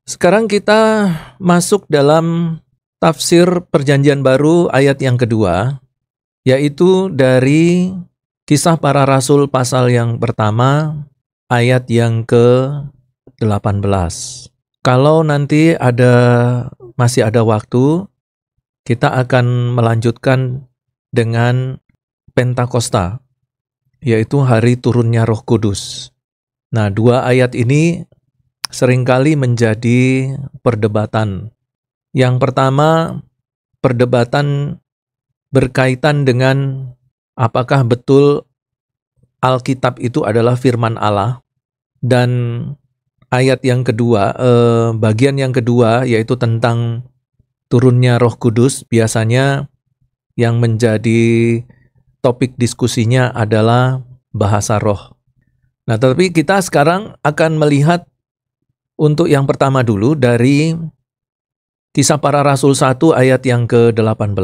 Sekarang kita masuk dalam tafsir Perjanjian Baru ayat yang kedua, yaitu dari Kisah Para Rasul pasal yang pertama, ayat yang ke-18. Kalau nanti masih ada waktu, kita akan melanjutkan dengan Pentakosta, yaitu hari turunnya Roh Kudus. Nah, dua ayat ini seringkali menjadi perdebatan. Yang pertama, perdebatan berkaitan dengan apakah betul Alkitab itu adalah firman Allah. Dan ayat yang kedua, bagian yang kedua, yaitu tentang turunnya Roh Kudus, biasanya yang menjadi topik diskusinya adalah bahasa roh. Nah, tetapi kita sekarang akan melihat untuk yang pertama dulu dari Kisah Para Rasul 1 ayat yang ke-18.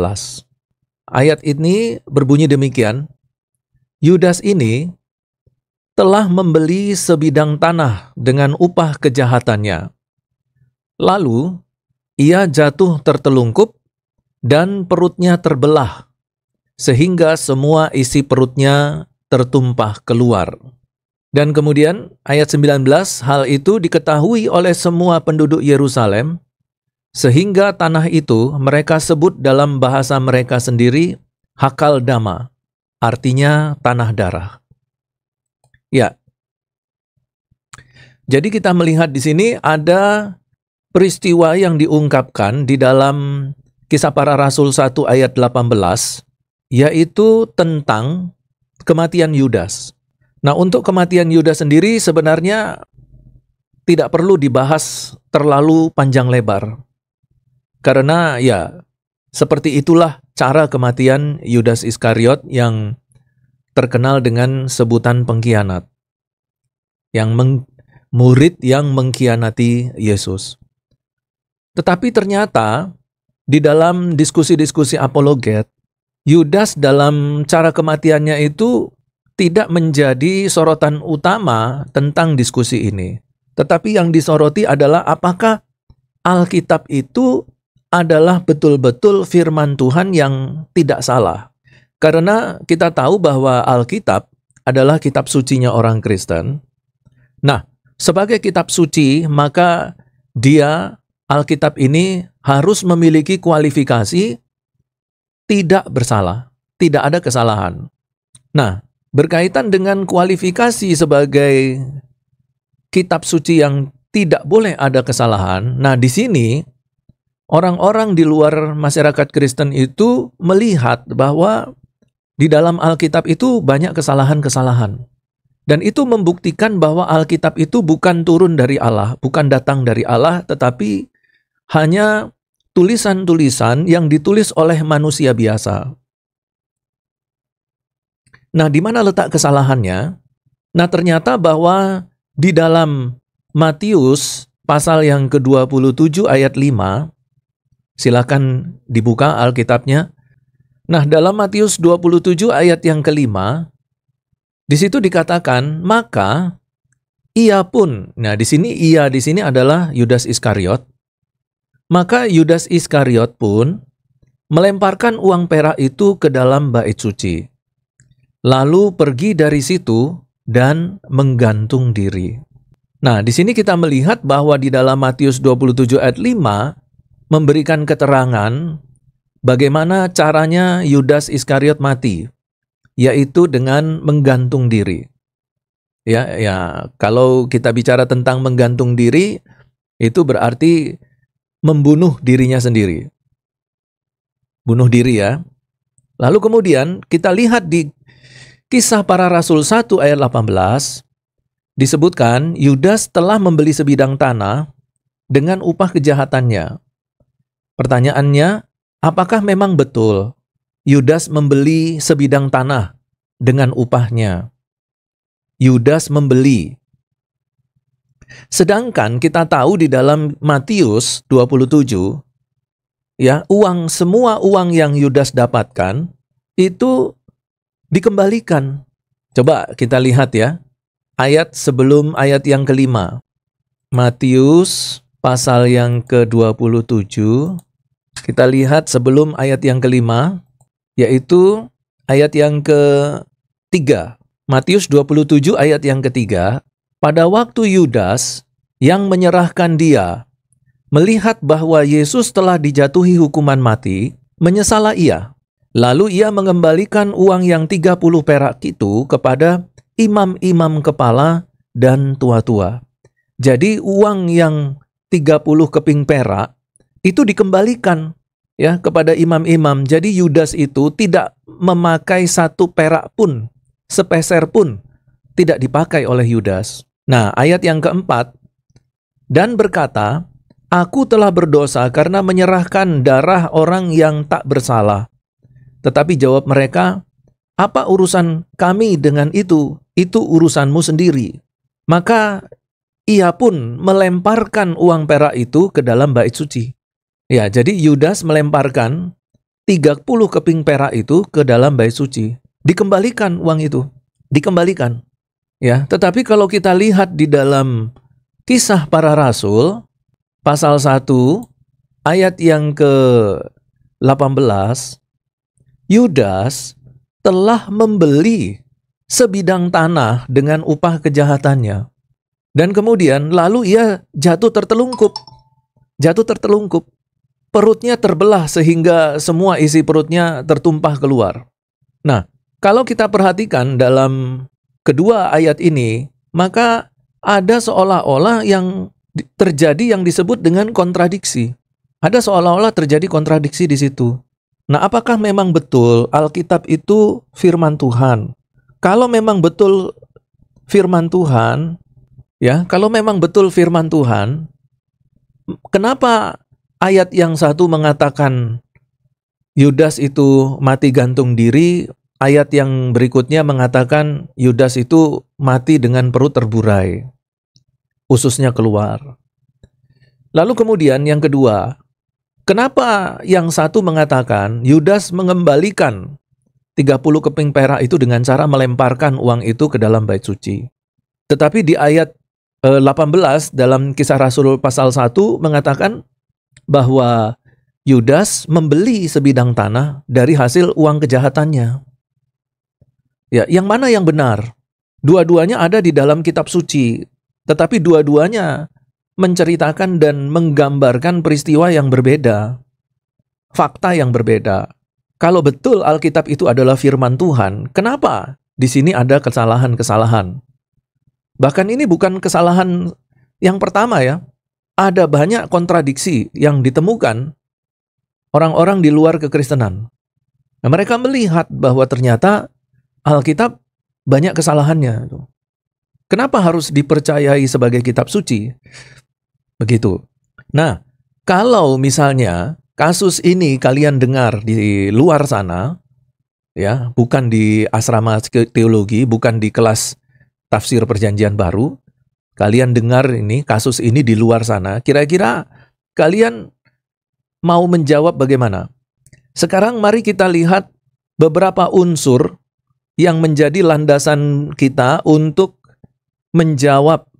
Ayat ini berbunyi demikian, Yudas ini telah membeli sebidang tanah dengan upah kejahatannya. Lalu ia jatuh tertelungkup dan perutnya terbelah, sehingga semua isi perutnya tertumpah keluar. Dan kemudian ayat 19, hal itu diketahui oleh semua penduduk Yerusalem, sehingga tanah itu mereka sebut dalam bahasa mereka sendiri Hakaldama, artinya tanah darah. Ya, jadi kita melihat di sini ada peristiwa yang diungkapkan di dalam Kisah Para Rasul 1 ayat 18, yaitu tentang kematian Yudas. Nah, untuk kematian Yudas sendiri sebenarnya tidak perlu dibahas terlalu panjang lebar. Karena ya, seperti itulah cara kematian Yudas Iskariot yang terkenal dengan sebutan pengkhianat. Murid yang mengkhianati Yesus. Tetapi ternyata di dalam diskusi-diskusi apologet, Yudas dalam cara kematiannya itu tidak menjadi sorotan utama tentang diskusi ini. Tetapi yang disoroti adalah apakah Alkitab itu adalah betul-betul firman Tuhan yang tidak salah. Karena kita tahu bahwa Alkitab adalah kitab sucinya orang Kristen. Nah, sebagai kitab suci, maka Alkitab ini harus memiliki kualifikasi tidak bersalah, tidak ada kesalahan. Nah, berkaitan dengan kualifikasi sebagai kitab suci yang tidak boleh ada kesalahan. Nah, di sini orang-orang di luar masyarakat Kristen itu melihat bahwa di dalam Alkitab itu banyak kesalahan-kesalahan. Dan itu membuktikan bahwa Alkitab itu bukan turun dari Allah, bukan datang dari Allah, tetapi hanya tulisan-tulisan yang ditulis oleh manusia biasa. Nah, di mana letak kesalahannya? Nah, ternyata bahwa di dalam Matius pasal yang ke-27 ayat 5, silakan dibuka Alkitabnya. Nah, dalam Matius 27 ayat yang ke-5, di situ dikatakan, maka ia pun, nah di sini adalah Yudas Iskariot. Maka Yudas Iskariot pun melemparkan uang perak itu ke dalam bait suci. Lalu pergi dari situ dan menggantung diri. Nah, di sini kita melihat bahwa di dalam Matius 27 ayat 5 memberikan keterangan bagaimana caranya Yudas Iskariot mati, yaitu dengan menggantung diri. Ya, kalau kita bicara tentang menggantung diri, itu berarti membunuh dirinya sendiri. Bunuh diri ya. Lalu kemudian kita lihat di Kisah Para Rasul 1 ayat 18, disebutkan Yudas telah membeli sebidang tanah dengan upah kejahatannya. Pertanyaannya, apakah memang betul Yudas membeli sebidang tanah dengan upahnya? Yudas membeli. Sedangkan kita tahu di dalam Matius 27, ya, semua uang yang Yudas dapatkan itu dikembalikan. Coba kita lihat ya, ayat sebelum ayat yang kelima. Matius pasal yang ke-27. Kita lihat sebelum ayat yang kelima, yaitu ayat yang ketiga. Matius 27 ayat yang ketiga. Pada waktu Yudas yang menyerahkan dia melihat bahwa Yesus telah dijatuhi hukuman mati, menyesallah ia. Lalu ia mengembalikan uang yang 30 perak itu kepada imam-imam kepala dan tua-tua. Jadi uang yang 30 keping perak itu dikembalikan ya kepada imam-imam. Jadi Yudas itu tidak memakai 1 perak pun, sepeser pun tidak dipakai oleh Yudas. Nah, ayat yang keempat, dan berkata, aku telah berdosa karena menyerahkan darah orang yang tak bersalah. Tetapi jawab mereka, apa urusan kami dengan itu? Itu urusanmu sendiri. Maka ia pun melemparkan uang perak itu ke dalam bait suci. Ya, jadi Yudas melemparkan 30 keping perak itu ke dalam bait suci. Dikembalikan uang itu. Dikembalikan. Ya, tetapi kalau kita lihat di dalam Kisah Para Rasul, pasal 1, ayat yang ke-18, Yudas telah membeli sebidang tanah dengan upah kejahatannya. Dan kemudian lalu ia jatuh tertelungkup. Jatuh tertelungkup. Perutnya terbelah sehingga semua isi perutnya tertumpah keluar. Nah, kalau kita perhatikan dalam kedua ayat ini, maka ada seolah-olah yang terjadi yang disebut dengan kontradiksi. Ada seolah-olah terjadi kontradiksi di situ. Nah, apakah memang betul Alkitab itu firman Tuhan? Kalau memang betul firman Tuhan, ya, kalau memang betul firman Tuhan, kenapa ayat yang satu mengatakan Yudas itu mati gantung diri, ayat yang berikutnya mengatakan Yudas itu mati dengan perut terburai, ususnya keluar. Lalu kemudian yang kedua, kenapa yang satu mengatakan Yudas mengembalikan 30 keping perak itu dengan cara melemparkan uang itu ke dalam bait suci? Tetapi di ayat 18 dalam Kisah Rasul pasal 1 mengatakan bahwa Yudas membeli sebidang tanah dari hasil uang kejahatannya. Ya, yang mana yang benar? Dua-duanya ada di dalam kitab suci, tetapi dua-duanya menceritakan dan menggambarkan peristiwa yang berbeda, fakta yang berbeda. Kalau betul Alkitab itu adalah firman Tuhan, kenapa di sini ada kesalahan-kesalahan? Bahkan ini bukan kesalahan yang pertama ya. Ada banyak kontradiksi yang ditemukan orang-orang di luar kekristenan. Nah, mereka melihat bahwa ternyata Alkitab banyak kesalahannya. Kenapa harus dipercayai sebagai kitab suci? Begitu. Nah, kalau misalnya kasus ini kalian dengar di luar sana, ya, bukan di asrama teologi, bukan di kelas tafsir perjanjian baru, kalian dengar ini, kasus ini di luar sana, kira-kira kalian mau menjawab bagaimana? Sekarang mari kita lihat beberapa unsur yang menjadi landasan kita untuk menjawab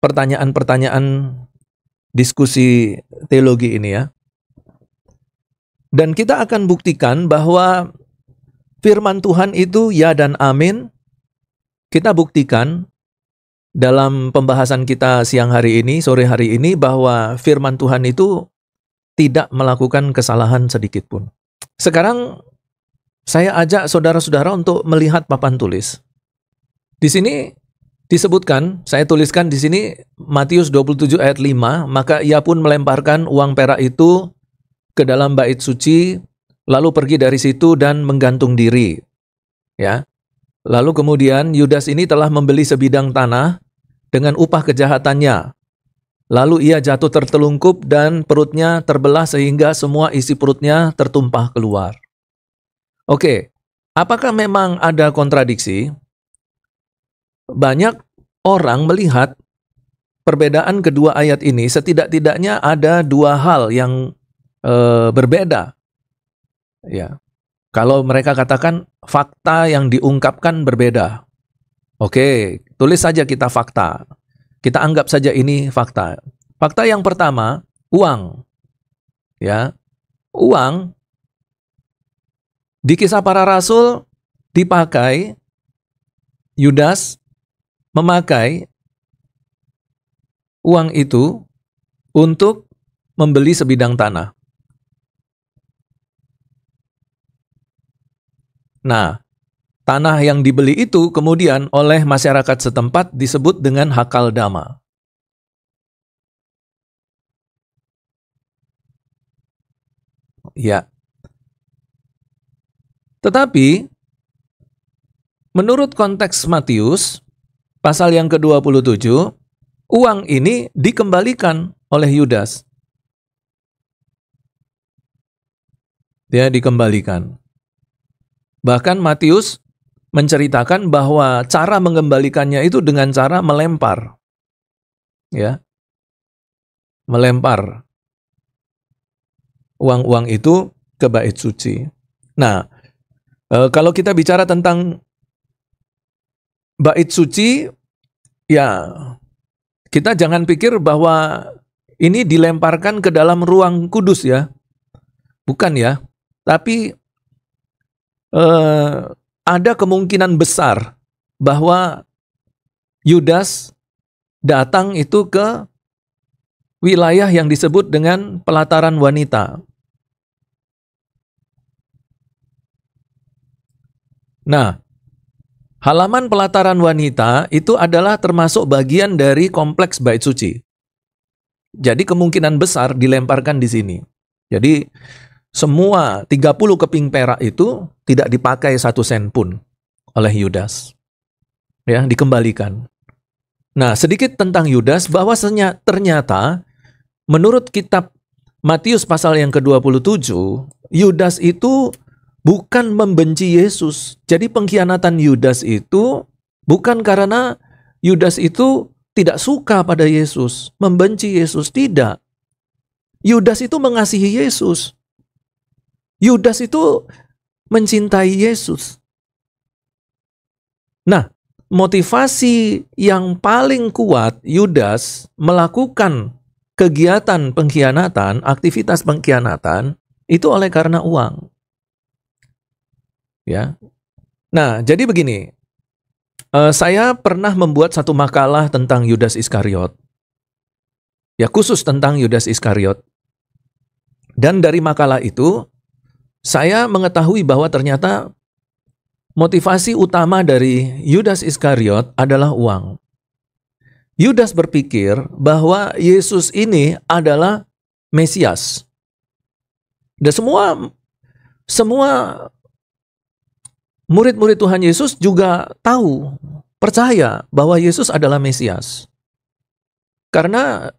pertanyaan-pertanyaan diskusi teologi ini ya. Dan kita akan buktikan bahwa firman Tuhan itu ya dan amin. Kita buktikan dalam pembahasan kita siang hari ini, sore hari ini, bahwa firman Tuhan itu tidak melakukan kesalahan sedikit pun. Sekarang saya ajak saudara-saudara untuk melihat papan tulis. Di sini disebutkan, saya tuliskan di sini Matius 27 ayat 5, maka ia pun melemparkan uang perak itu ke dalam bait suci, lalu pergi dari situ dan menggantung diri. Ya. Lalu kemudian Yudas ini telah membeli sebidang tanah dengan upah kejahatannya. Lalu ia jatuh tertelungkup dan perutnya terbelah sehingga semua isi perutnya tertumpah keluar. Oke, apakah memang ada kontradiksi? Banyak orang melihat perbedaan kedua ayat ini, setidak-tidaknya ada dua hal yang berbeda. Ya, kalau mereka katakan fakta yang diungkapkan berbeda. Oke, tulis saja kita fakta. Kita anggap saja ini fakta. Fakta yang pertama, uang. Ya, uang di Kisah Para Rasul dipakai, Yudas memakai uang itu untuk membeli sebidang tanah. Nah, tanah yang dibeli itu kemudian oleh masyarakat setempat disebut dengan Hakaldama. Ya. Tetapi, menurut konteks Matius, pasal yang ke-27, uang ini dikembalikan oleh Yudas. Dia dikembalikan. Bahkan Matius menceritakan bahwa cara mengembalikannya itu dengan cara melempar. Ya. Melempar uang-uang itu ke bait suci. Nah, kalau kita bicara tentang bait suci, ya kita jangan pikir bahwa ini dilemparkan ke dalam ruang kudus ya. Bukan ya. Tapi ada kemungkinan besar bahwa Yudas datang itu ke wilayah yang disebut dengan pelataran wanita. Nah, halaman pelataran wanita itu adalah termasuk bagian dari kompleks bait suci. Jadi kemungkinan besar dilemparkan di sini. Jadi semua 30 keping perak itu tidak dipakai 1 sen pun oleh Yudas. Ya, dikembalikan. Nah, sedikit tentang Yudas, bahwa ternyata menurut kitab Matius pasal yang ke-27, Yudas itu bukan membenci Yesus. Jadi pengkhianatan Yudas itu bukan karena Yudas itu tidak suka pada Yesus, membenci Yesus, tidak. Yudas itu mengasihi Yesus. Yudas itu mencintai Yesus. Nah, motivasi yang paling kuat Yudas melakukan kegiatan pengkhianatan, aktivitas pengkhianatan, itu oleh karena uang. Ya. Nah, jadi begini. Saya pernah membuat satu makalah tentang Yudas Iskariot. Ya, khusus tentang Yudas Iskariot. Dan dari makalah itu, saya mengetahui bahwa ternyata motivasi utama dari Yudas Iskariot adalah uang. Yudas berpikir bahwa Yesus ini adalah Mesias. Dan semua murid-murid Tuhan Yesus juga tahu, percaya bahwa Yesus adalah Mesias. Karena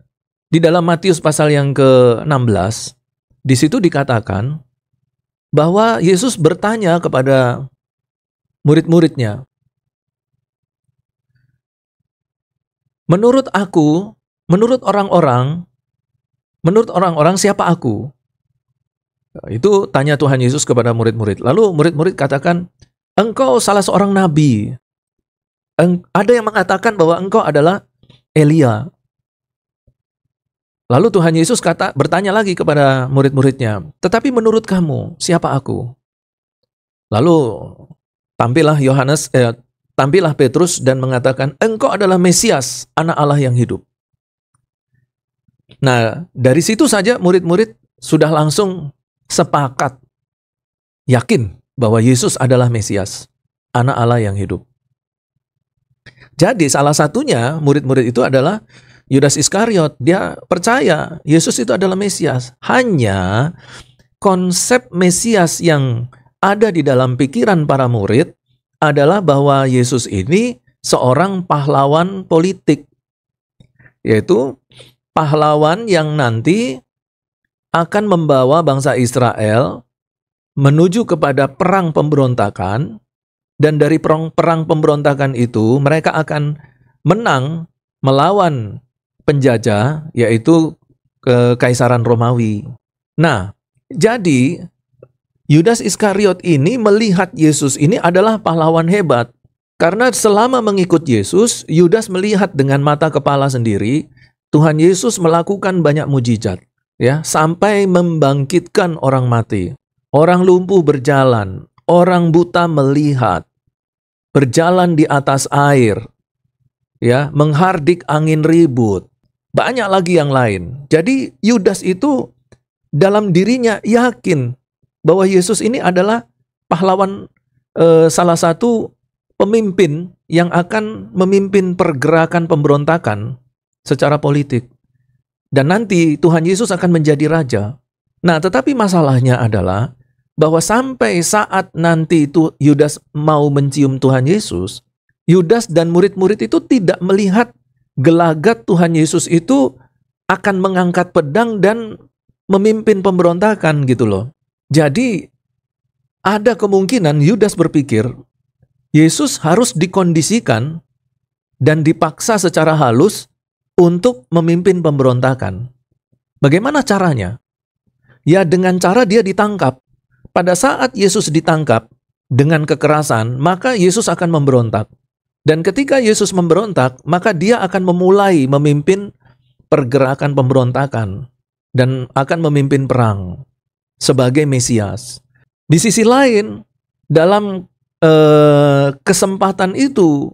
di dalam Matius pasal yang ke-16, di situ dikatakan bahwa Yesus bertanya kepada murid-muridnya, menurut orang-orang siapa aku? Itu tanya Tuhan Yesus kepada murid-murid. Lalu murid-murid katakan, engkau salah seorang nabi. Ada yang mengatakan bahwa engkau adalah Elia. Lalu Tuhan Yesus bertanya lagi kepada murid-muridnya, tetapi menurut kamu, siapa aku? Lalu tampillah Petrus dan mengatakan, engkau adalah Mesias, anak Allah yang hidup. Nah, dari situ saja murid-murid sudah langsung sepakat, yakin bahwa Yesus adalah Mesias, anak Allah yang hidup. Jadi salah satunya murid-murid itu adalah Yudas Iskariot. Dia percaya Yesus itu adalah Mesias. Hanya konsep Mesias yang ada di dalam pikiran para murid adalah bahwa Yesus ini seorang pahlawan politik. Yaitu pahlawan yang nanti akan membawa bangsa Israel menuju kepada perang pemberontakan. Dan dari perang pemberontakan itu mereka akan menang melawan penjajah, yaitu Kekaisaran Romawi. Nah, jadi Yudas Iskariot ini melihat Yesus ini adalah pahlawan hebat. Karena selama mengikut Yesus, Yudas melihat dengan mata kepala sendiri Tuhan Yesus melakukan banyak mujizat, ya, sampai membangkitkan orang mati. Orang lumpuh berjalan, orang buta melihat, berjalan di atas air, ya, menghardik angin ribut. Banyak lagi yang lain. Jadi Yudas itu dalam dirinya yakin bahwa Yesus ini adalah pahlawan, salah satu pemimpin yang akan memimpin pergerakan pemberontakan secara politik. Dan nanti Tuhan Yesus akan menjadi raja. Nah, tetapi masalahnya adalah bahwa sampai saat nanti itu Yudas mau mencium Tuhan Yesus, Yudas dan murid-murid itu tidak melihat gelagat Tuhan Yesus itu akan mengangkat pedang dan memimpin pemberontakan gitu loh. Jadi ada kemungkinan Yudas berpikir Yesus harus dikondisikan dan dipaksa secara halus untuk memimpin pemberontakan. Bagaimana caranya? Ya, dengan cara dia ditangkap. Pada saat Yesus ditangkap dengan kekerasan, maka Yesus akan memberontak. Dan ketika Yesus memberontak, maka dia akan memulai memimpin pergerakan pemberontakan dan akan memimpin perang sebagai Mesias. Di sisi lain, dalam kesempatan itu,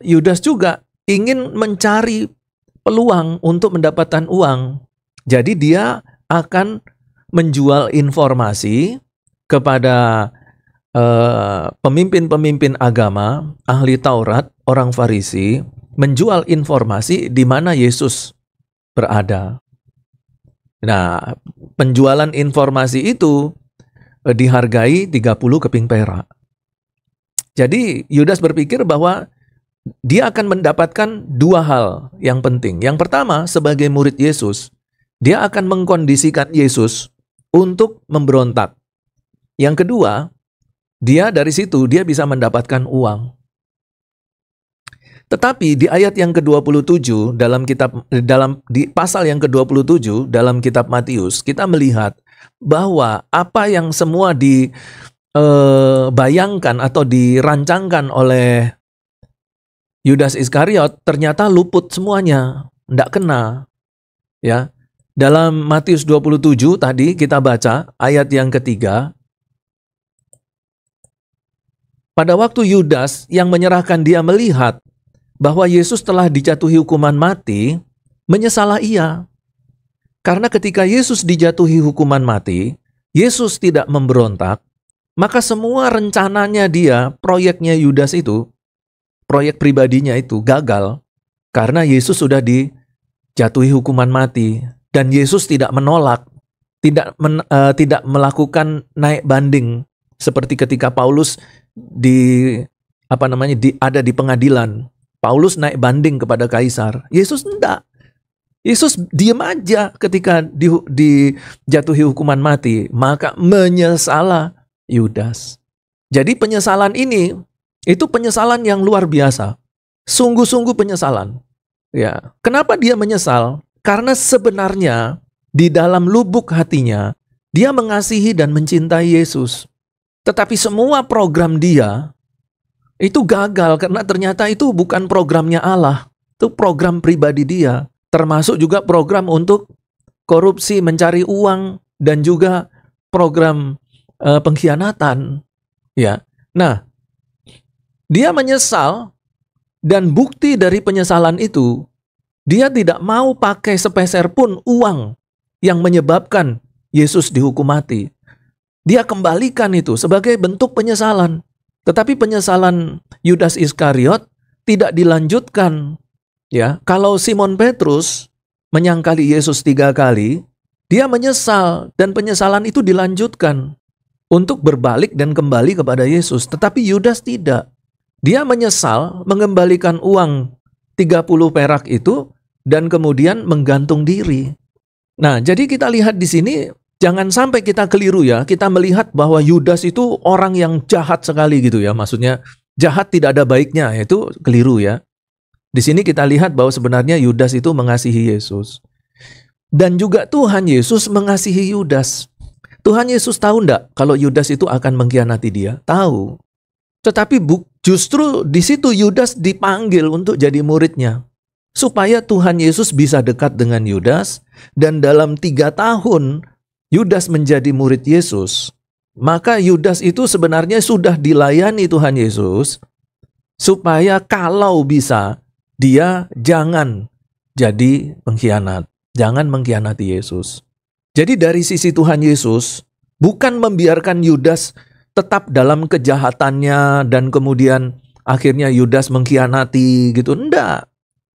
Yudas juga ingin mencari peluang untuk mendapatkan uang. Jadi dia akan menjual informasi kepada pemimpin-pemimpin agama, ahli Taurat, orang Farisi, menjual informasi di mana Yesus berada. Nah, penjualan informasi itu dihargai 30 keping perak. Jadi Yudas berpikir bahwa dia akan mendapatkan dua hal yang penting. Yang pertama, sebagai murid Yesus, dia akan mengkondisikan Yesus untuk memberontak. Yang kedua, dari situ dia bisa mendapatkan uang. Tetapi di ayat yang ke-27 di pasal yang ke-27 dalam kitab Matius, kita melihat bahwa apa yang semua dibayangkan atau dirancangkan oleh Yudas Iskariot ternyata luput semuanya, tidak kena. Ya, dalam Matius 27 tadi kita baca ayat yang ketiga. Pada waktu Yudas yang menyerahkan dia melihat bahwa Yesus telah dijatuhi hukuman mati, menyesalah ia. Karena ketika Yesus dijatuhi hukuman mati, Yesus tidak memberontak, maka semua rencananya dia, proyeknya Yudas itu, proyek pribadinya itu gagal karena Yesus sudah dijatuhi hukuman mati dan Yesus tidak menolak, tidak melakukan naik banding seperti ketika Paulus ada di pengadilan. Paulus naik banding kepada kaisar. Yesus enggak. Yesus diam aja ketika dijatuhi hukuman mati, maka menyesalah Yudas. Jadi penyesalan ini itu penyesalan yang luar biasa. Sungguh-sungguh penyesalan. Ya, kenapa dia menyesal? Karena sebenarnya di dalam lubuk hatinya dia mengasihi dan mencintai Yesus. Tetapi semua program dia itu gagal karena ternyata itu bukan programnya Allah. Itu program pribadi dia. Termasuk juga program untuk korupsi, mencari uang, dan juga program pengkhianatan. Ya, nah, dia menyesal, dan bukti dari penyesalan itu, dia tidak mau pakai sepeser pun uang yang menyebabkan Yesus dihukum mati. Dia kembalikan itu sebagai bentuk penyesalan. Tetapi penyesalan Yudas Iskariot tidak dilanjutkan. Ya, kalau Simon Petrus menyangkali Yesus 3 kali, dia menyesal dan penyesalan itu dilanjutkan untuk berbalik dan kembali kepada Yesus. Tetapi Yudas tidak. Dia menyesal mengembalikan uang 30 perak itu dan kemudian menggantung diri. Nah, jadi kita lihat di sini, jangan sampai kita keliru ya, kita melihat bahwa Yudas itu orang yang jahat sekali gitu ya. Maksudnya jahat tidak ada baiknya, itu keliru ya. Di sini kita lihat bahwa sebenarnya Yudas itu mengasihi Yesus. Dan juga Tuhan Yesus mengasihi Yudas. Tuhan Yesus tahu enggak kalau Yudas itu akan mengkhianati dia? Tahu. Tetapi justru di situ Yudas dipanggil untuk jadi muridnya. supaya Tuhan Yesus bisa dekat dengan Yudas, dan dalam 3 tahun Yudas menjadi murid Yesus, maka Yudas itu sebenarnya sudah dilayani Tuhan Yesus, supaya kalau bisa dia jangan jadi pengkhianat, jangan mengkhianati Yesus. Jadi dari sisi Tuhan Yesus, bukan membiarkan Yudas tetap dalam kejahatannya dan kemudian akhirnya Yudas mengkhianati gitu. Enggak.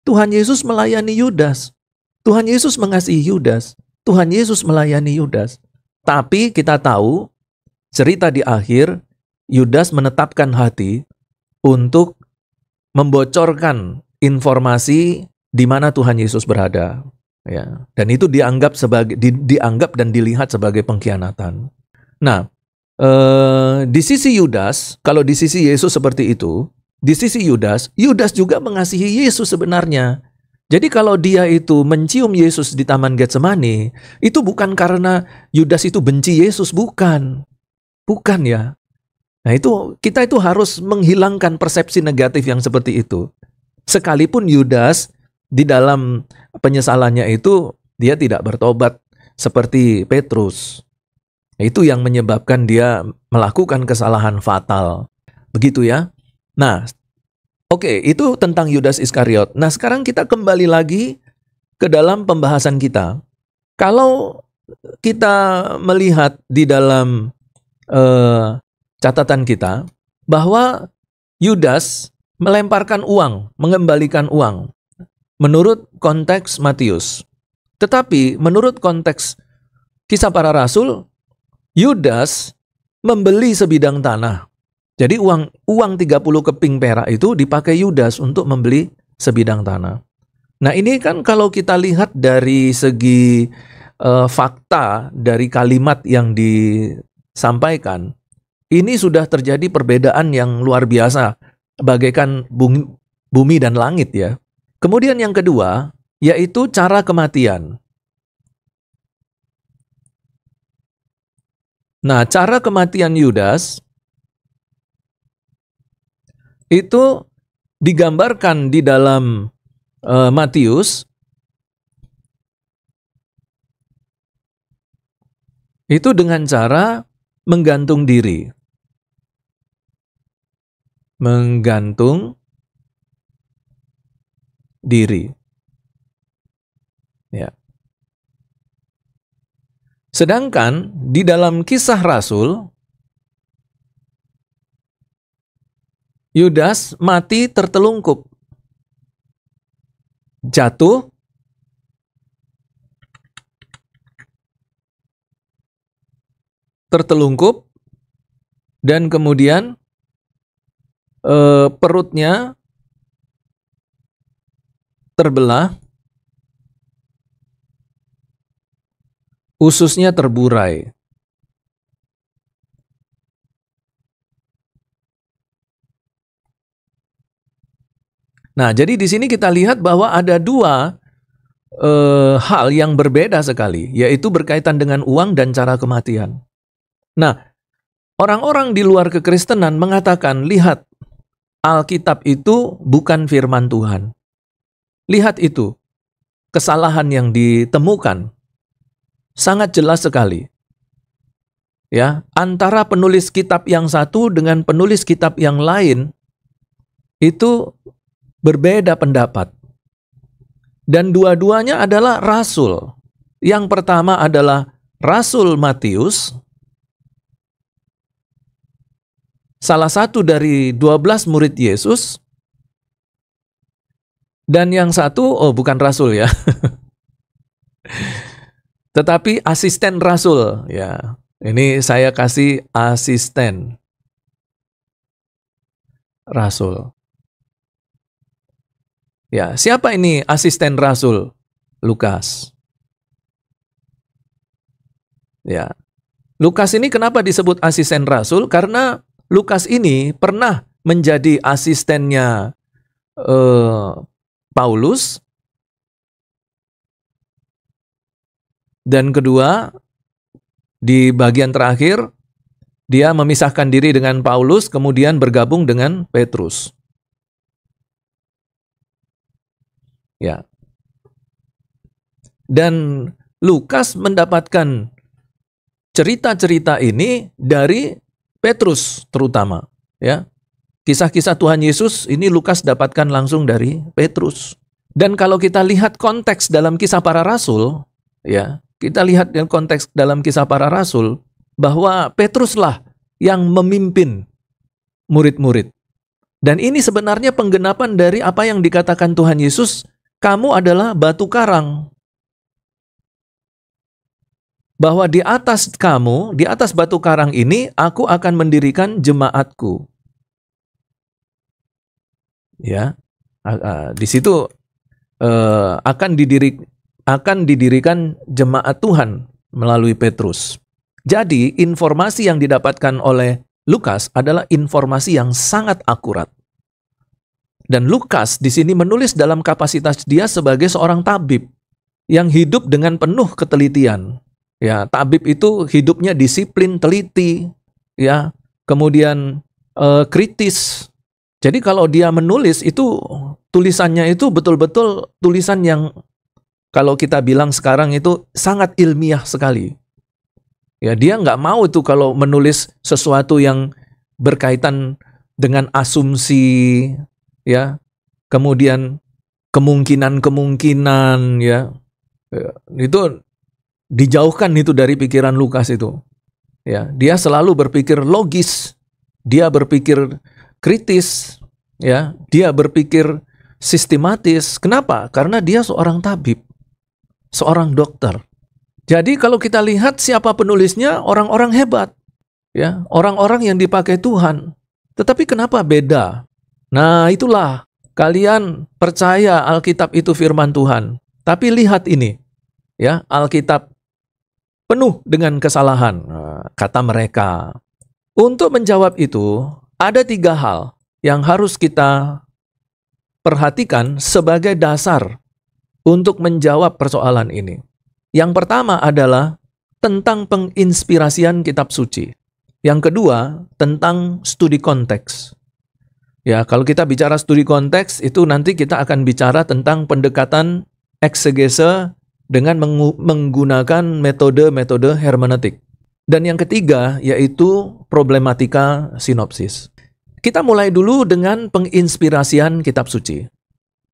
Tuhan Yesus melayani Yudas. Tuhan Yesus mengasihi Yudas. Tuhan Yesus melayani Yudas. Tapi kita tahu, cerita di akhir, Yudas menetapkan hati untuk membocorkan informasi di mana Tuhan Yesus berada. Ya, dan itu dianggap dan dilihat sebagai pengkhianatan. Nah, di sisi Yudas, kalau di sisi Yesus seperti itu, di sisi Yudas juga mengasihi Yesus sebenarnya. Jadi kalau dia itu mencium Yesus di Taman Getsemani, itu bukan karena Yudas itu benci Yesus, bukan. Bukan ya. Nah, kita itu harus menghilangkan persepsi negatif yang seperti itu. Sekalipun Yudas di dalam penyesalannya itu dia tidak bertobat seperti Petrus. Itu yang menyebabkan dia melakukan kesalahan fatal. Begitu ya. Nah, oke, itu tentang Yudas Iskariot. Nah, sekarang kita kembali lagi ke dalam pembahasan kita. Kalau kita melihat di dalam catatan kita bahwa Yudas melemparkan uang, mengembalikan uang menurut konteks Matius. Tetapi menurut konteks Kisah Para Rasul, Yudas membeli sebidang tanah. Jadi uang 30 keping perak itu dipakai Yudas untuk membeli sebidang tanah. Nah, ini kan kalau kita lihat dari segi fakta dari kalimat yang disampaikan, ini sudah terjadi perbedaan yang luar biasa, bagaikan bumi dan langit ya. Kemudian yang kedua, yaitu cara kematian. Nah, cara kematian Yudas itu digambarkan di dalam Matius, itu dengan cara menggantung diri. Menggantung diri. Ya. Sedangkan di dalam Kisah Rasul, Yudas mati tertelungkup. Jatuh, tertelungkup, dan kemudian perutnya terbelah, ususnya terburai. Nah, jadi di sini kita lihat bahwa ada dua hal yang berbeda sekali, yaitu berkaitan dengan uang dan cara kematian. Nah, orang-orang di luar kekristenan mengatakan, lihat, Alkitab itu bukan firman Tuhan. Lihat itu, kesalahan yang ditemukan sangat jelas sekali. Ya, antara penulis kitab yang satu dengan penulis kitab yang lain itu berbeda pendapat. Dan dua-duanya adalah rasul. Yang pertama adalah Rasul Matius, salah satu dari 12 murid Yesus. Dan yang satu, bukan rasul ya. Tetapi asisten rasul ya. Ini saya kasih asisten rasul. Ya, siapa ini asisten rasul? Lukas. Ya. Lukas ini kenapa disebut asisten rasul? Karena Lukas ini pernah menjadi asistennya Paulus. Dan kedua, di bagian terakhir, dia memisahkan diri dengan Paulus, kemudian bergabung dengan Petrus. Ya. Dan Lukas mendapatkan cerita-cerita ini dari Petrus terutama, ya. Kisah-kisah Tuhan Yesus ini Lukas dapatkan langsung dari Petrus. Dan kalau kita lihat konteks dalam Kisah Para Rasul, ya, kita lihat dalam konteks dalam Kisah Para Rasul bahwa Petruslah yang memimpin murid-murid. Dan ini sebenarnya penggenapan dari apa yang dikatakan Tuhan Yesus, kamu adalah batu karang. Bahwa di atas kamu, di atas batu karang ini, aku akan mendirikan jemaatku. Ya, di situ akan didirikan jemaat Tuhan melalui Petrus. Jadi, informasi yang didapatkan oleh Lukas adalah informasi yang sangat akurat. Dan Lukas di sini menulis dalam kapasitas dia sebagai seorang tabib yang hidup dengan penuh ketelitian. Ya, tabib itu hidupnya disiplin, teliti, ya, kemudian kritis. Jadi kalau dia menulis itu tulisannya itu betul-betul tulisan yang kalau kita bilang sekarang itu sangat ilmiah sekali. Ya, dia nggak mau itu kalau menulis sesuatu yang berkaitan dengan asumsi, ya, kemudian kemungkinan-kemungkinan, ya, itu dijauhkan itu dari pikiran Lukas itu. Ya, dia selalu berpikir logis, dia berpikir kritis, ya, dia berpikir sistematis. Kenapa? Karena dia seorang tabib, seorang dokter. Jadi kalau kita lihat siapa penulisnya, orang-orang hebat, ya, orang-orang yang dipakai Tuhan. Tetapi kenapa beda? Nah, itulah kalian percaya Alkitab itu firman Tuhan. Tapi lihat ini, ya, Alkitab penuh dengan kesalahan, kata mereka. Untuk menjawab itu, ada 3 hal yang harus kita perhatikan sebagai dasar untuk menjawab persoalan ini. Yang pertama adalah tentang penginspirasian kitab suci. Yang kedua, tentang studi konteks. Ya, kalau kita bicara studi konteks, itu nanti kita akan bicara tentang pendekatan eksegese dengan menggunakan metode-metode hermeneutik. Dan yang ketiga, yaitu problematika sinopsis. Kita mulai dulu dengan penginspirasian kitab suci.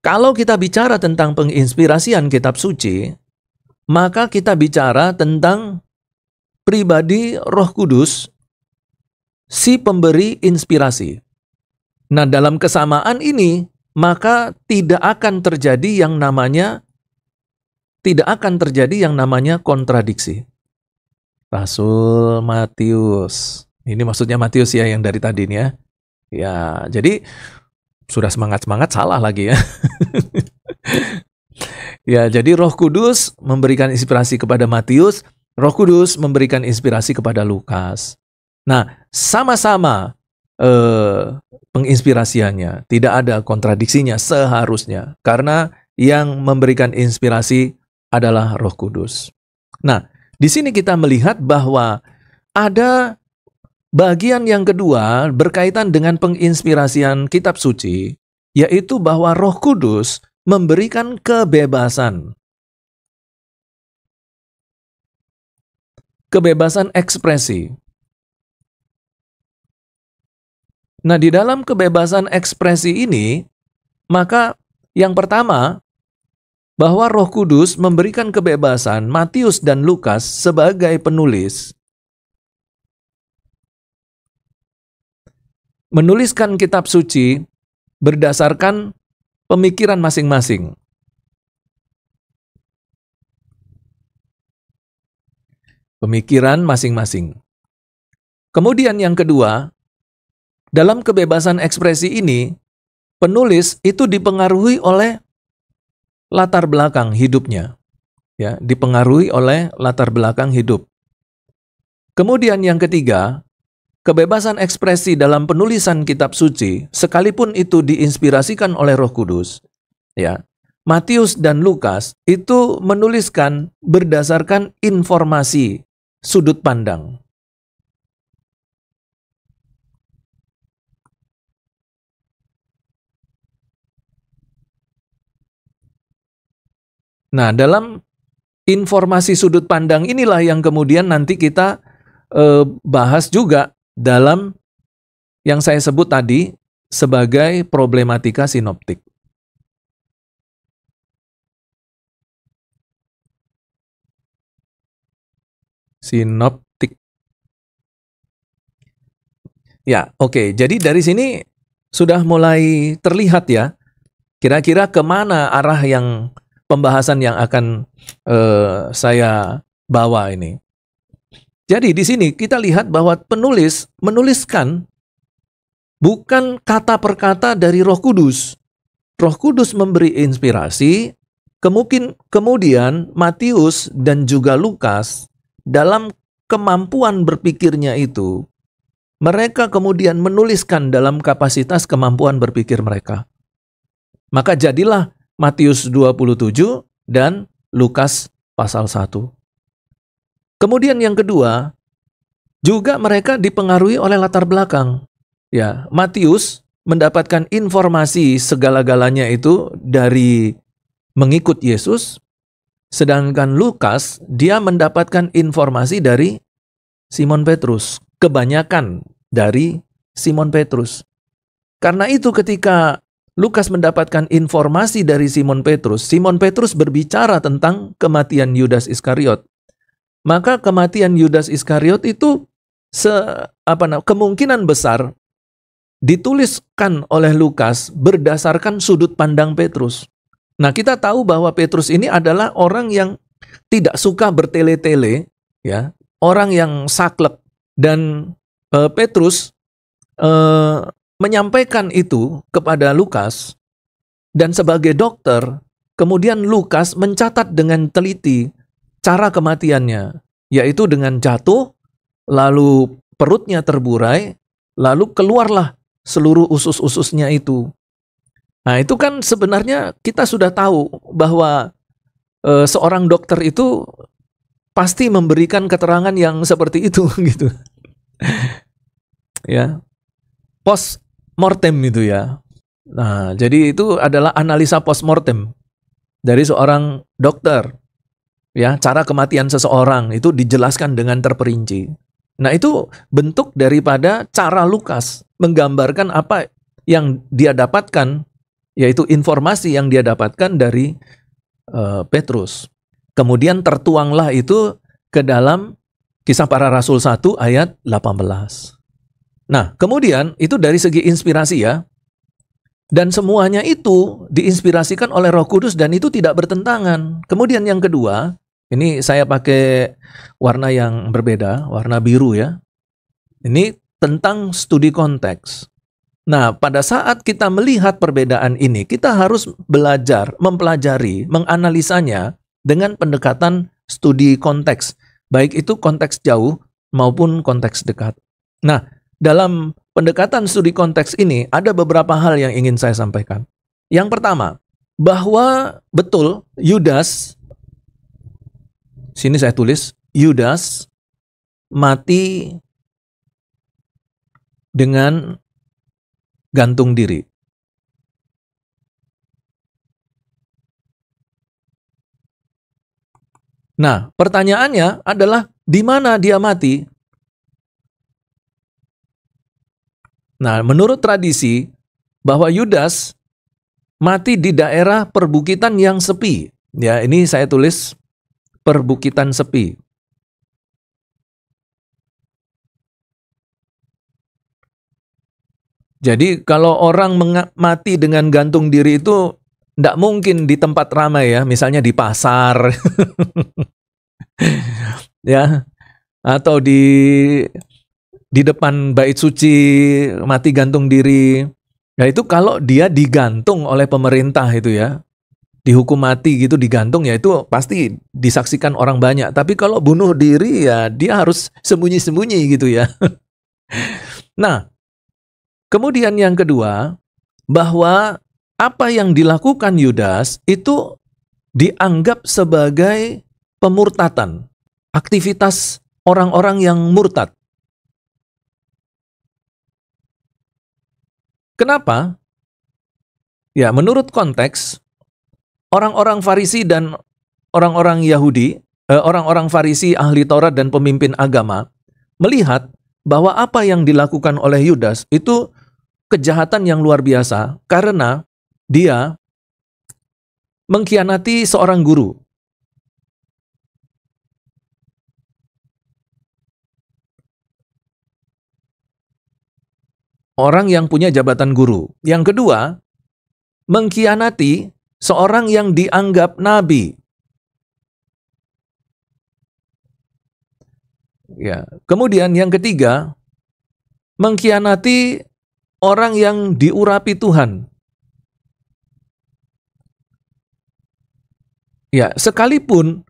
Kalau kita bicara tentang penginspirasian kitab suci, maka kita bicara tentang pribadi Roh Kudus, si pemberi inspirasi. Nah, dalam kesamaan ini, maka tidak akan terjadi yang namanya kontradiksi. Rasul Matius. Ini maksudnya Matius ya yang dari tadi nih ya. Ya, jadi sudah semangat-semangat salah lagi ya. Ya, jadi Roh Kudus memberikan inspirasi kepada Matius, Roh Kudus memberikan inspirasi kepada Lukas. Nah, sama-sama penginspirasiannya, tidak ada kontradiksinya seharusnya, karena yang memberikan inspirasi adalah Roh Kudus. Nah, di sini kita melihat bahwa ada bagian yang kedua berkaitan dengan penginspirasian kitab suci, yaitu bahwa Roh Kudus memberikan kebebasan. Kebebasan ekspresi. Nah, di dalam kebebasan ekspresi ini, maka yang pertama, bahwa Roh Kudus memberikan kebebasan Matius dan Lukas sebagai penulis menuliskan kitab suci berdasarkan pemikiran masing-masing. Pemikiran masing-masing. Kemudian yang kedua, dalam kebebasan ekspresi ini, penulis itu dipengaruhi oleh latar belakang hidupnya. Ya, dipengaruhi oleh latar belakang hidup. Kemudian yang ketiga, kebebasan ekspresi dalam penulisan kitab suci, sekalipun itu diinspirasikan oleh Roh Kudus, ya, Matius dan Lukas itu menuliskan berdasarkan informasi sudut pandang. Nah, dalam informasi sudut pandang inilah yang kemudian nanti kita bahas juga dalam yang saya sebut tadi sebagai problematika sinoptik. Sinoptik. Ya, oke. Jadi dari sini sudah mulai terlihat ya, kira-kira kemana arah yang pembahasan yang akan saya bawa ini. Jadi di sini kita lihat bahwa penulis menuliskan bukan kata per kata dari Roh Kudus. Roh Kudus memberi inspirasi, kemudian Matius dan juga Lukas dalam kemampuan berpikirnya itu, mereka kemudian menuliskan dalam kapasitas kemampuan berpikir mereka. Maka jadilah Matius 27 dan Lukas pasal 1. Kemudian yang kedua, juga mereka dipengaruhi oleh latar belakang. Ya, Matius mendapatkan informasi segala-galanya itu dari mengikut Yesus, sedangkan Lukas dia mendapatkan informasi dari Simon Petrus, kebanyakan dari Simon Petrus. Karena itu ketika Lukas mendapatkan informasi dari Simon Petrus berbicara tentang kematian Yudas Iskariot. Maka kematian Yudas Iskariot itu kemungkinan besar dituliskan oleh Lukas berdasarkan sudut pandang Petrus. Nah, kita tahu bahwa Petrus ini adalah orang yang tidak suka bertele-tele, ya, orang yang saklek, dan Petrus menyampaikan itu kepada Lukas, dan sebagai dokter, kemudian Lukas mencatat dengan teliti cara kematiannya, yaitu dengan jatuh, lalu perutnya terburai, lalu keluarlah seluruh usus-ususnya itu. Nah, itu kan sebenarnya kita sudah tahu bahwa seorang dokter itu pasti memberikan keterangan yang seperti itu gitu. Ya. Post mortem itu ya. Nah, jadi itu adalah analisa post mortem dari seorang dokter. Ya, cara kematian seseorang itu dijelaskan dengan terperinci. Nah, itu bentuk daripada cara Lukas menggambarkan apa yang dia dapatkan, yaitu informasi yang dia dapatkan dari Petrus. Kemudian tertuanglah itu ke dalam Kisah Para Rasul 1 ayat 18. Nah, kemudian itu dari segi inspirasi ya. Dan semuanya itu diinspirasikan oleh Roh Kudus dan itu tidak bertentangan. Kemudian yang kedua, ini saya pakai warna yang berbeda, warna biru ya. Ini tentang studi konteks. Nah, pada saat kita melihat perbedaan ini, kita harus belajar, mempelajari, menganalisanya dengan pendekatan studi konteks. Baik itu konteks jauh maupun konteks dekat. Nah, dalam pendekatan studi konteks ini ada beberapa hal yang ingin saya sampaikan. Yang pertama, bahwa betul Yudas, sini saya tulis, Yudas mati dengan gantung diri. Nah, pertanyaannya adalah di mana dia mati? Nah, menurut tradisi bahwa Yudas mati di daerah perbukitan yang sepi. Ya, ini saya tulis perbukitan sepi. Jadi kalau orang mati dengan gantung diri itu tidak mungkin di tempat ramai ya, misalnya di pasar, ya, atau di depan bait suci mati gantung diri. Nah, itu kalau dia digantung oleh pemerintah itu ya, dihukum mati gitu, digantung ya, itu pasti disaksikan orang banyak. Tapi kalau bunuh diri ya dia harus sembunyi-sembunyi gitu ya. Nah, kemudian yang kedua, bahwa apa yang dilakukan Yudas itu dianggap sebagai pemurtatan, aktivitas orang-orang yang murtad. Kenapa? Ya, menurut konteks, orang-orang Farisi dan orang-orang Yahudi, orang-orang Farisi, ahli Taurat dan pemimpin agama melihat bahwa apa yang dilakukan oleh Yudas itu kejahatan yang luar biasa karena dia mengkhianati seorang guru. Orang yang punya jabatan guru. Yang kedua, mengkhianati seorang yang dianggap nabi. Ya. Kemudian yang ketiga, mengkhianati orang yang diurapi Tuhan. Ya, sekalipun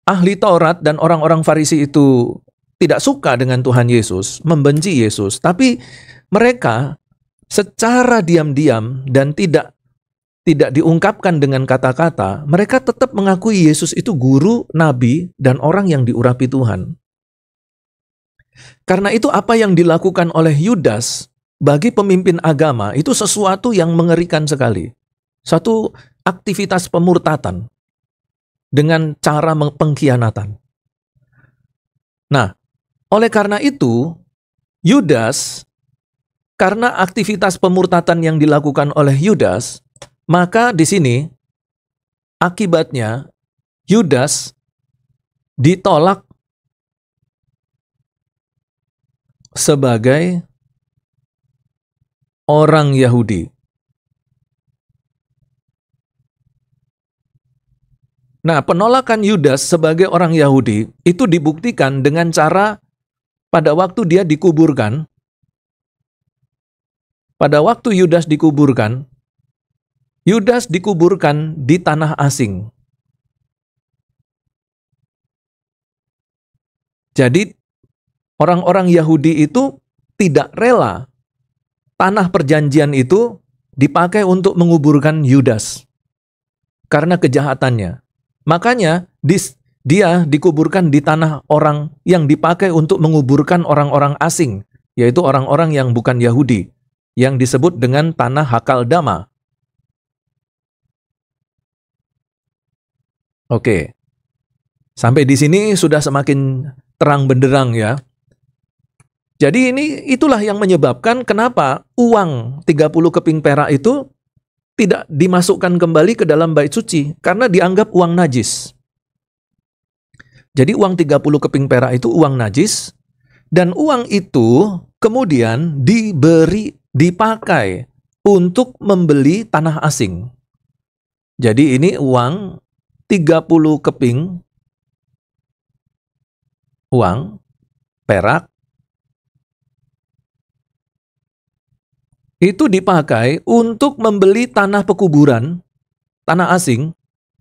ahli Taurat dan orang-orang Farisi itu tidak suka dengan Tuhan Yesus, membenci Yesus, tapi mereka secara diam-diam dan tidak diungkapkan dengan kata-kata, mereka tetap mengakui Yesus itu guru, nabi, dan orang yang diurapi Tuhan. Karena itu apa yang dilakukan oleh Yudas bagi pemimpin agama itu sesuatu yang mengerikan sekali. Satu aktivitas pemurtatan dengan cara pengkhianatan. Nah, oleh karena itu, Yudas, karena aktivitas pemurtatan yang dilakukan oleh Yudas, maka di sini akibatnya Yudas ditolak sebagai orang Yahudi. Nah, penolakan Yudas sebagai orang Yahudi itu dibuktikan dengan cara pada waktu dia dikuburkan. Pada waktu Yudas dikuburkan di tanah asing. Jadi, orang-orang Yahudi itu tidak rela tanah perjanjian itu dipakai untuk menguburkan Yudas karena kejahatannya. Makanya dia dikuburkan di tanah orang yang dipakai untuk menguburkan orang-orang asing, yaitu orang-orang yang bukan Yahudi, yang disebut dengan tanah Hakaldama. Oke. Sampai di sini sudah semakin terang benderang ya. Jadi itulah yang menyebabkan kenapa uang 30 keping perak itu tidak dimasukkan kembali ke dalam bait suci karena dianggap uang najis. Jadi uang 30 keping perak itu uang najis dan uang itu kemudian dipakai untuk membeli tanah asing. Jadi ini uang 30 keping uang perak itu dipakai untuk membeli tanah pekuburan, tanah asing,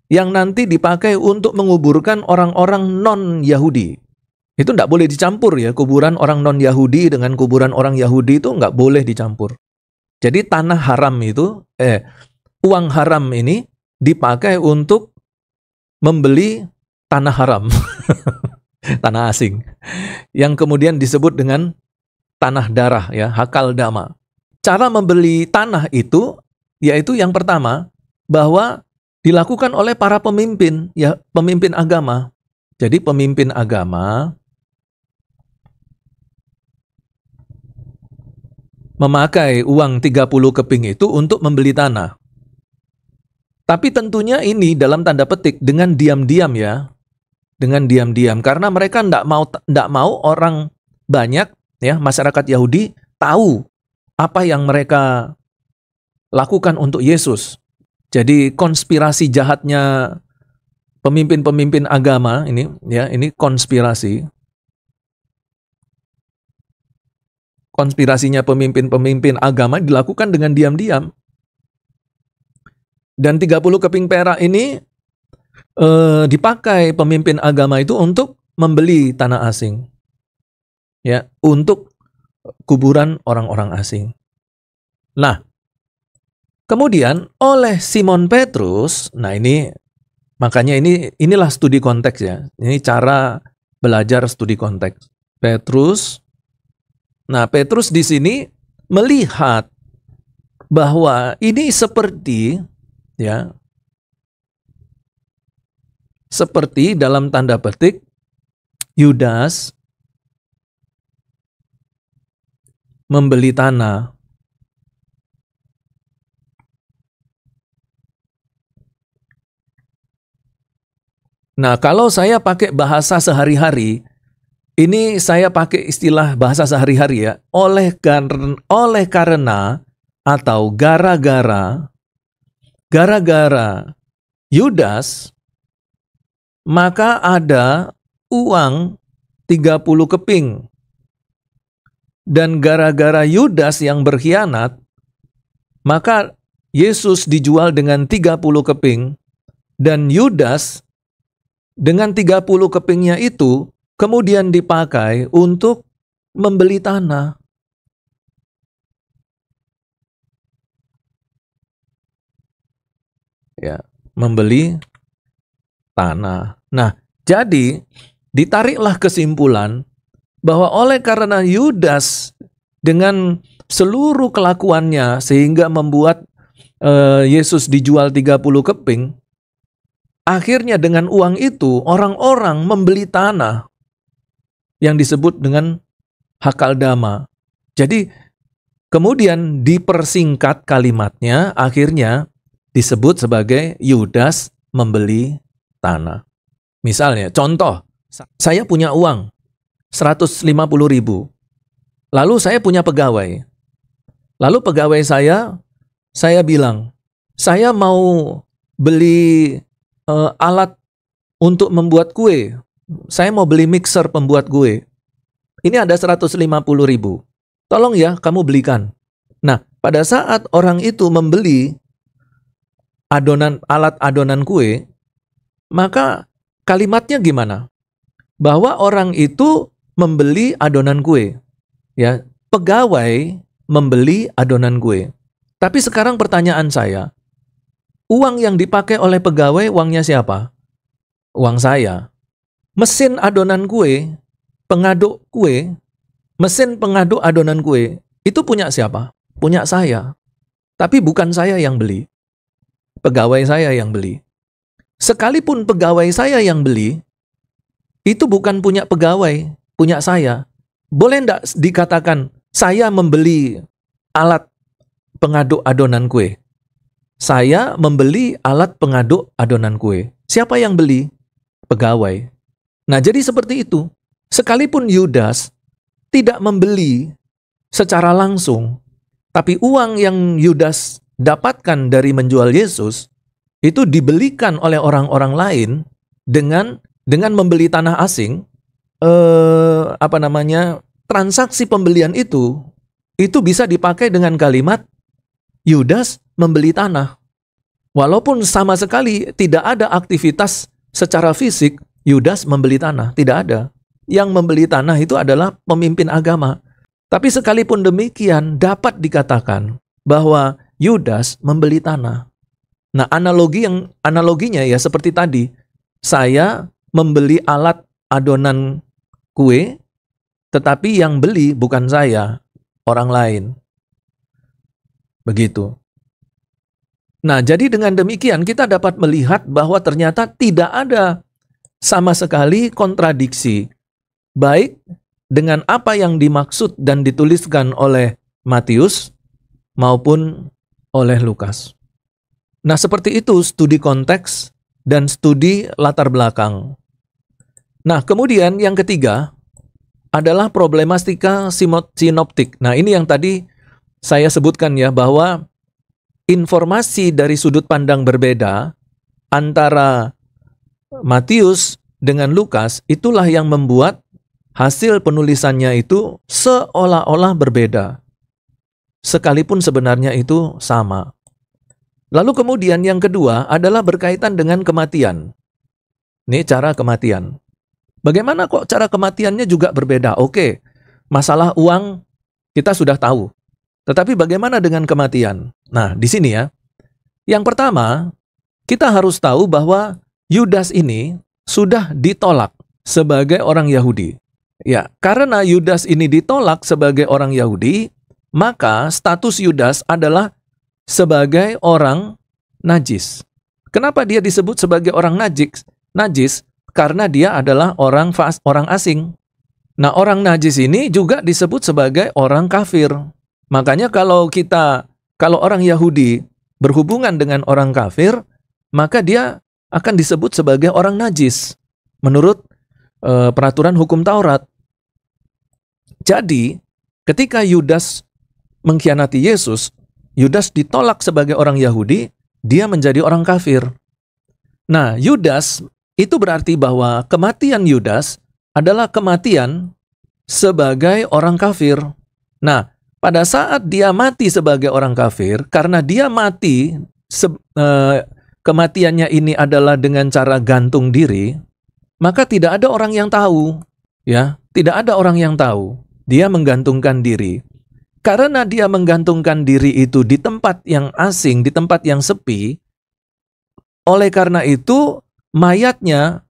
yang nanti dipakai untuk menguburkan orang-orang non-Yahudi. Itu tidak boleh dicampur ya, kuburan orang non-Yahudi dengan kuburan orang Yahudi itu nggak boleh dicampur. Jadi tanah haram itu, uang haram ini dipakai untuk membeli tanah haram, tanah asing, yang kemudian disebut dengan tanah darah ya, Hakaldama. Cara membeli tanah itu, yaitu yang pertama, bahwa dilakukan oleh para pemimpin, ya pemimpin agama. Jadi pemimpin agama memakai uang 30 keping itu untuk membeli tanah. Tapi tentunya ini dalam tanda petik dengan diam-diam ya. Dengan diam-diam. Karena mereka tidak mau orang banyak, ya masyarakat Yahudi, tahu apa yang mereka lakukan untuk Yesus. Jadi konspirasi jahatnya pemimpin-pemimpin agama ini, ya ini konspirasi. Konspirasinya pemimpin-pemimpin agama dilakukan dengan diam-diam. Dan 30 keping perak ini dipakai pemimpin agama itu untuk membeli tanah asing. Ya, untuk kuburan orang-orang asing. Nah, kemudian oleh Simon Petrus, nah ini makanya inilah studi konteks ya. Ini cara belajar studi konteks. Petrus di sini melihat bahwa ini seperti ya seperti dalam tanda petik Yudas membeli tanah. Nah, kalau saya pakai bahasa sehari-hari, ini saya pakai istilah bahasa sehari-hari ya, oleh karena atau gara-gara Yudas, maka ada uang 30 keping. Dan gara-gara Yudas yang berkhianat, maka Yesus dijual dengan 30 keping. Dan Yudas dengan 30 kepingnya itu kemudian dipakai untuk membeli tanah. Ya, membeli tanah. Nah, jadi ditariklah kesimpulan bahwa oleh karena Yudas dengan seluruh kelakuannya sehingga membuat Yesus dijual 30 keping, akhirnya dengan uang itu orang-orang membeli tanah yang disebut dengan Hakaldama. Jadi kemudian dipersingkat kalimatnya, akhirnya disebut sebagai Yudas membeli tanah. Misalnya, contoh, saya punya uang 150.000. Lalu saya punya pegawai. Lalu pegawai saya bilang, saya mau beli alat untuk membuat kue. Saya mau beli mixer pembuat kue. Ini ada 150.000. Tolong ya, kamu belikan. Nah, pada saat orang itu membeli alat adonan kue, maka kalimatnya gimana? Bahwa orang itu membeli adonan kue. Ya, pegawai membeli adonan kue. Tapi sekarang pertanyaan saya, uang yang dipakai oleh pegawai, uangnya siapa? Uang saya. Mesin adonan kue, pengaduk kue, mesin pengaduk adonan kue, itu punya siapa? Punya saya. Tapi bukan saya yang beli. Pegawai saya yang beli. Sekalipun pegawai saya yang beli, itu bukan punya pegawai, punya saya. Boleh enggak dikatakan, saya membeli alat pengaduk adonan kue? Saya membeli alat pengaduk adonan kue. Siapa yang beli? Pegawai. Nah, jadi seperti itu. Sekalipun Yudas tidak membeli secara langsung, tapi uang yang Yudas dapatkan dari menjual Yesus, itu dibelikan oleh orang-orang lain dengan membeli tanah asing. Transaksi pembelian itu bisa dipakai dengan kalimat Yudas membeli tanah. Walaupun sama sekali tidak ada aktivitas secara fisik Yudas membeli tanah, tidak ada. Yang membeli tanah itu adalah pemimpin agama. Tapi sekalipun demikian dapat dikatakan bahwa Yudas membeli tanah. Nah, analoginya ya seperti tadi. Saya membeli alat adonan kue, tetapi yang beli bukan saya, orang lain. Begitu. Nah, jadi dengan demikian kita dapat melihat bahwa ternyata tidak ada sama sekali kontradiksi, baik dengan apa yang dimaksud dan dituliskan oleh Matius maupun oleh Lukas. Nah, seperti itu studi konteks dan studi latar belakang. Nah, kemudian yang ketiga adalah problematika sinoptik. Nah, ini yang tadi saya sebutkan ya, bahwa informasi dari sudut pandang berbeda antara Matius dengan Lukas, itulah yang membuat hasil penulisannya itu seolah-olah berbeda, sekalipun sebenarnya itu sama. Lalu kemudian yang kedua adalah berkaitan dengan kematian. Ini cara kematian. Bagaimana kok cara kematiannya juga berbeda? Oke, masalah uang kita sudah tahu. Tetapi bagaimana dengan kematian? Nah, di sini ya. Yang pertama, kita harus tahu bahwa Yudas ini sudah ditolak sebagai orang Yahudi. Ya, karena Yudas ini ditolak sebagai orang Yahudi, maka status Yudas adalah sebagai orang najis. Kenapa dia disebut sebagai orang najis? najis karena dia adalah orang asing. Nah, orang najis ini juga disebut sebagai orang kafir. Makanya kalau orang Yahudi berhubungan dengan orang kafir, maka dia akan disebut sebagai orang najis menurut peraturan hukum Taurat. Jadi, ketika Yudas mengkhianati Yesus, Yudas ditolak sebagai orang Yahudi, dia menjadi orang kafir. Nah, Yudas itu berarti bahwa kematian Yudas adalah kematian sebagai orang kafir. Nah, pada saat dia mati sebagai orang kafir, karena dia mati, kematiannya ini adalah dengan cara gantung diri, maka tidak ada orang yang tahu. Ya, tidak ada orang yang tahu. Dia menggantungkan diri. Karena dia menggantungkan diri itu di tempat yang asing, di tempat yang sepi, oleh karena itu mayatnya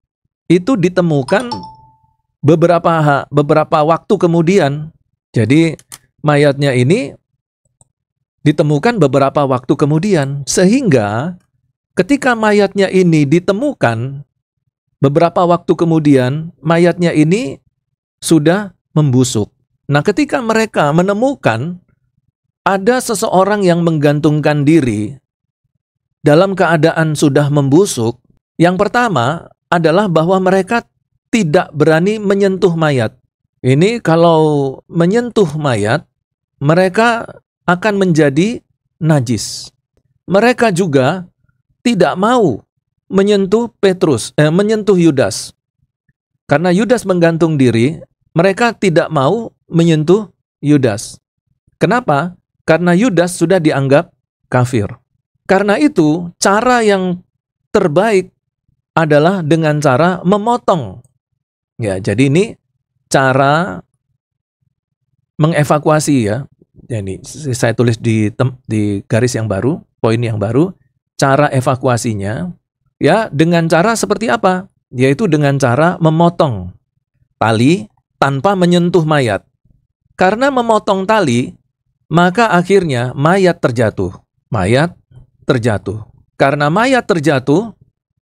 itu ditemukan beberapa waktu kemudian. Jadi mayatnya ini ditemukan beberapa waktu kemudian, sehingga ketika mayatnya ini ditemukan beberapa waktu kemudian, mayatnya ini sudah membusuk. Nah, ketika mereka menemukan ada seseorang yang menggantungkan diri dalam keadaan sudah membusuk, yang pertama adalah bahwa mereka tidak berani menyentuh mayat. Ini kalau menyentuh mayat, mereka akan menjadi najis. Mereka juga tidak mau menyentuh menyentuh Yudas. Karena Yudas menggantung diri, mereka tidak mau menyentuh Yudas. Kenapa? Karena Yudas sudah dianggap kafir. Karena itu, cara yang terbaik adalah dengan cara memotong. Ya, jadi ini cara mengevakuasi ya. Jadi saya tulis di garis yang baru, poin yang baru, cara evakuasinya ya dengan cara seperti apa? Yaitu dengan cara memotong tali tanpa menyentuh mayat. Karena memotong tali, maka akhirnya mayat terjatuh. Mayat terjatuh. Karena mayat terjatuh,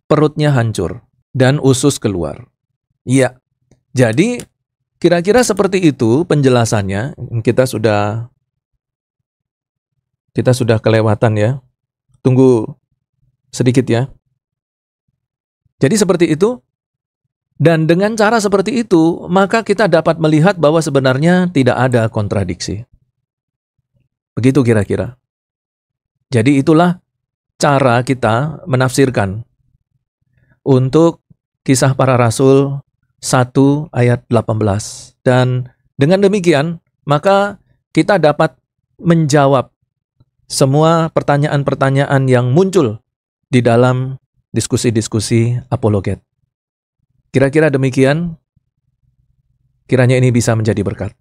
perutnya hancur dan usus keluar. Iya. Jadi kira-kira seperti itu penjelasannya. Kita sudah kelewatan ya. Tunggu sedikit ya. Jadi seperti itu. Dan dengan cara seperti itu, maka kita dapat melihat bahwa sebenarnya tidak ada kontradiksi. Begitu kira-kira. Jadi itulah cara kita menafsirkan untuk Kisah Para Rasul 1 ayat 18. Dan dengan demikian, maka kita dapat menjawab semua pertanyaan-pertanyaan yang muncul di dalam diskusi-diskusi apologet. Kira-kira demikian, kiranya ini bisa menjadi berkat.